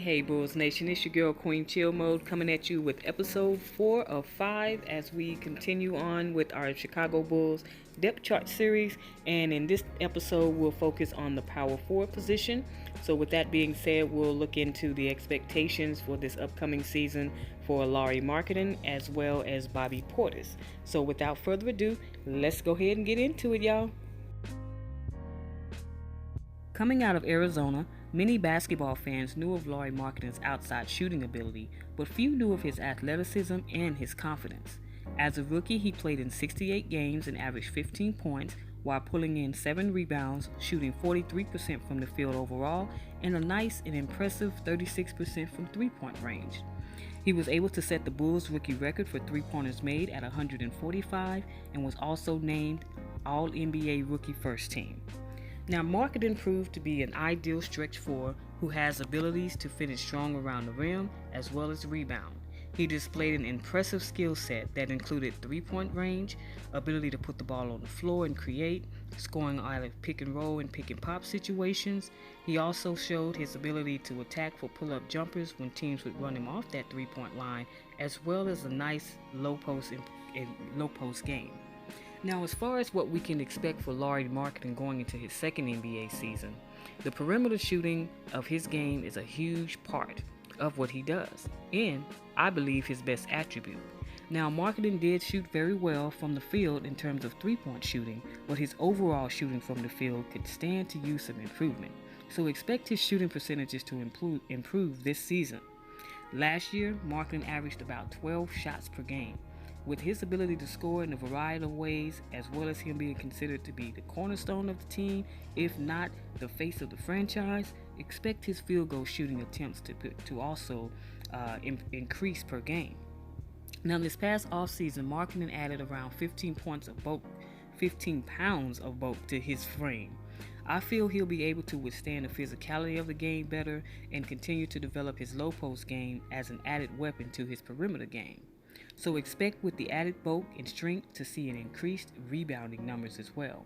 Hey, Bulls Nation, it's your girl Queen Chill Mode coming at you with episode 4 of 5 as we continue on with our Chicago Bulls depth chart series. And in this episode, we'll focus on the power forward position. So, with that being said, we'll look into the expectations for this upcoming season for Lauri Markkanen as well as Bobby Portis. So, without further ado, let's go ahead and get into it, y'all. Coming out of Arizona, many basketball fans knew of Lauri Markkanen's outside shooting ability, but few knew of his athleticism and his confidence. As a rookie, he played in 68 games and averaged 15 points while pulling in 7 rebounds, shooting 43% from the field overall, and a nice and impressive 36% from three-point range. He was able to set the Bulls' rookie record for three-pointers made at 145 and was also named All-NBA Rookie First Team. Now, Markkanen proved to be an ideal stretch four who has abilities to finish strong around the rim as well as rebound. He displayed an impressive skill set that included three-point range, ability to put the ball on the floor and create, scoring out of pick and roll and pick and pop situations. He also showed his ability to attack for pull-up jumpers when teams would run him off that three-point line, as well as a nice low post game. Now, as far as what we can expect for Lauri Markkanen going into his second NBA season, the perimeter shooting of his game is a huge part of what he does, and I believe his best attribute. Now, Markkanen did shoot very well from the field in terms of three-point shooting, but his overall shooting from the field could stand to use some improvement. So expect his shooting percentages to improve this season. Last year, Markkanen averaged about 12 shots per game. With his ability to score in a variety of ways, as well as him being considered to be the cornerstone of the team, if not the face of the franchise, expect his field goal shooting attempts to also increase per game. Now, this past offseason, Markkanen added around 15 pounds of bulk to his frame. I feel he'll be able to withstand the physicality of the game better and continue to develop his low post game as an added weapon to his perimeter game. So expect with the added bulk and strength to see an increased rebounding numbers as well.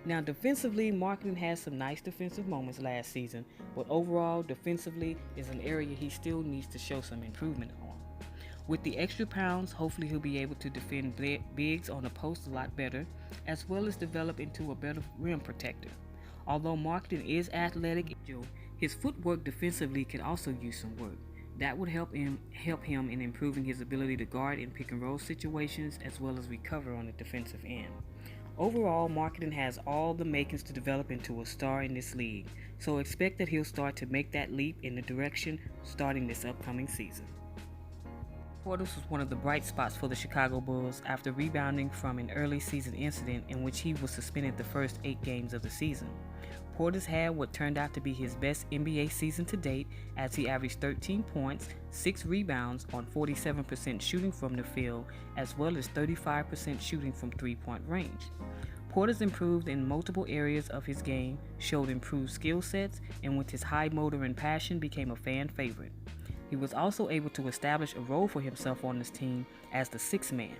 Now, defensively, Markkanen had some nice defensive moments last season, but overall defensively is an area he still needs to show some improvement on. With the extra pounds, hopefully he'll be able to defend bigs on the post a lot better, as well as develop into a better rim protector. Although Markkanen is athletic, his footwork defensively can also use some work. That would help him in improving his ability to guard in pick and roll situations as well as recover on the defensive end. Overall, Markkanen has all the makings to develop into a star in this league, so expect that he'll start to make that leap in the direction starting this upcoming season. Portis was one of the bright spots for the Chicago Bulls after rebounding from an early season incident in which he was suspended the first 8 games of the season. Portis had what turned out to be his best NBA season to date as he averaged 13 points, 6 rebounds on 47% shooting from the field, as well as 35% shooting from three-point range. Portis improved in multiple areas of his game, showed improved skill sets, and with his high motor and passion became a fan favorite. He was also able to establish a role for himself on this team as the sixth man.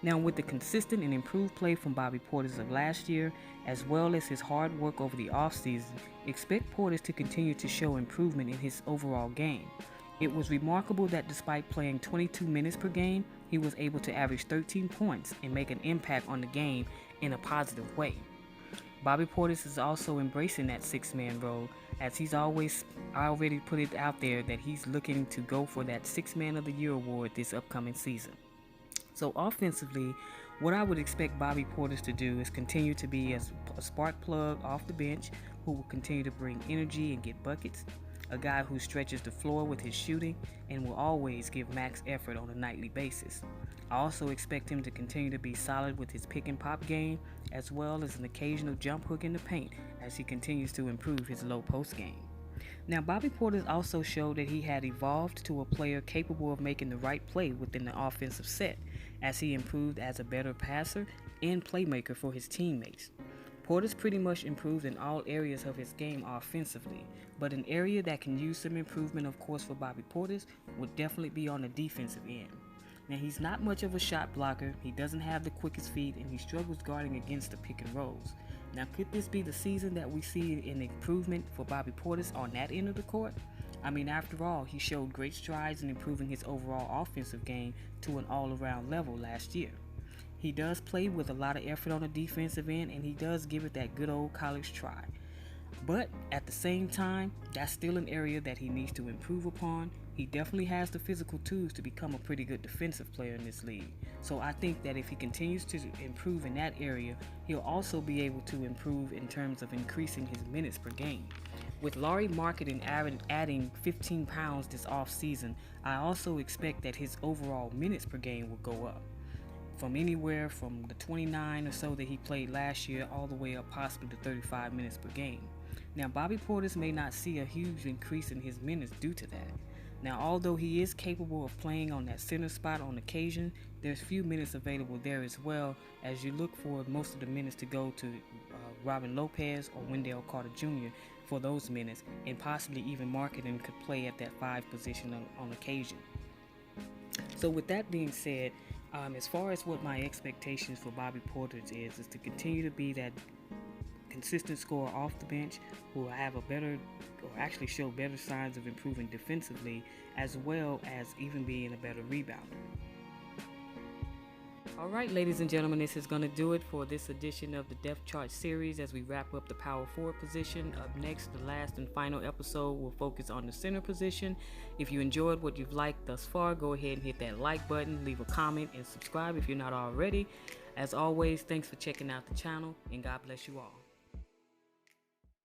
Now, with the consistent and improved play from Bobby Portis of last year, as well as his hard work over the offseason, expect Portis to continue to show improvement in his overall game. It was remarkable that despite playing 22 minutes per game, he was able to average 13 points and make an impact on the game in a positive way. Bobby Portis is also embracing that six-man role, as he's already put it out there that he's looking to go for that Six Man of the Year award this upcoming season. So offensively, what I would expect Bobby Portis to do is continue to be a spark plug off the bench who will continue to bring energy and get buckets, a guy who stretches the floor with his shooting and will always give max effort on a nightly basis. I also expect him to continue to be solid with his pick and pop game, as well as an occasional jump hook in the paint as he continues to improve his low post game. Now, Bobby Portis also showed that he had evolved to a player capable of making the right play within the offensive set, as he improved as a better passer and playmaker for his teammates. Portis pretty much improved in all areas of his game offensively, but an area that can use some improvement, of course, for Bobby Portis would definitely be on the defensive end. Now, he's not much of a shot blocker, he doesn't have the quickest feet, and he struggles guarding against the pick and rolls. Now, could this be the season that we see an improvement for Bobby Portis on that end of the court? I mean, after all, he showed great strides in improving his overall offensive game to an all-around level last year. He does play with a lot of effort on the defensive end, and he does give it that good old college try. But at the same time, that's still an area that he needs to improve upon. He definitely has the physical tools to become a pretty good defensive player in this league. So I think that if he continues to improve in that area, he'll also be able to improve in terms of increasing his minutes per game. With Lauri Markkanen adding 15 pounds this off-season, I also expect that his overall minutes per game will go up, from anywhere from the 29 or so that he played last year all the way up possibly to 35 minutes per game. Now, Bobby Portis may not see a huge increase in his minutes due to that. Now, although he is capable of playing on that center spot on occasion, there's few minutes available there as well, as you look for most of the minutes to go to Robin Lopez or Wendell Carter Jr. for those minutes, and possibly even Markkanen could play at that 5 position on occasion. So with that being said, as far as what my expectations for Bobby Portis is to continue to be that consistent scorer off the bench who will have a better, or actually show better signs of improving defensively, as well as even being a better rebounder. Alright, ladies and gentlemen, this is going to do it for this edition of the Depth Chart series as we wrap up the power forward position. Up next, the last and final episode will focus on the center position. If you enjoyed what you've liked thus far, go ahead and hit that like button, leave a comment, and subscribe if you're not already. As always, thanks for checking out the channel, and God bless you all.